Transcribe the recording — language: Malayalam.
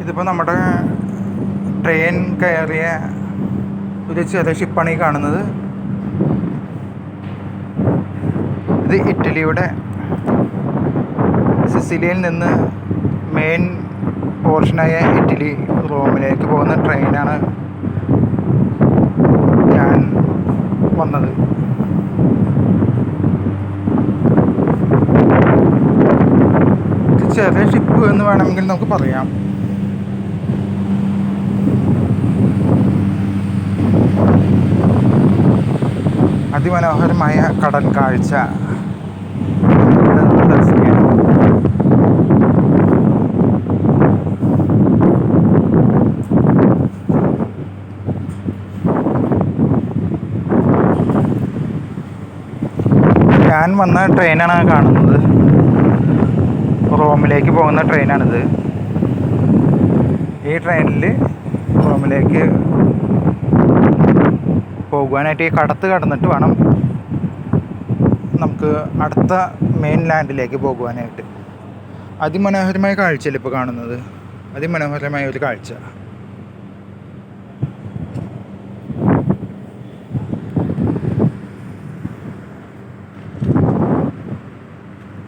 ഇതിപ്പോൾ നമ്മുടെ ട്രെയിൻ കയറിയ ഒരു ചെറിയ ഷിപ്പാണ് ഈ കാണുന്നത്. ഇത് ഇറ്റലിയുടെ സിസിലിയിൽ നിന്ന് മെയിൻ പോർഷനായ ഇറ്റലി റോമിലേക്ക് പോകുന്ന ട്രെയിനാണ് ഞാൻ വന്നത്. ചെറിയ ഷിപ്പ് എന്ന് വേണമെങ്കിൽ നമുക്ക് പറയാം. അതിമനോഹരമായ കടൽ കാഴ്ച. ഞാൻ വന്ന ട്രെയിനാണ് കാണുന്നത്. റോമിലേക്ക് പോകുന്ന ട്രെയിനാണിത്. ഈ ട്രെയിനിൽ റോമിലേക്ക് പോകുവാനായിട്ട് ഈ കടന്നിട്ട് വേണം നമുക്ക് അടുത്ത മെയിൻ ലാൻഡിലേക്ക് പോകുവാനായിട്ട്. അതിമനോഹരമായ കാഴ്ചയല്ലേ ഇപ്പോൾ കാണുന്നത്? അതിമനോഹരമായ ഒരു കാഴ്ച.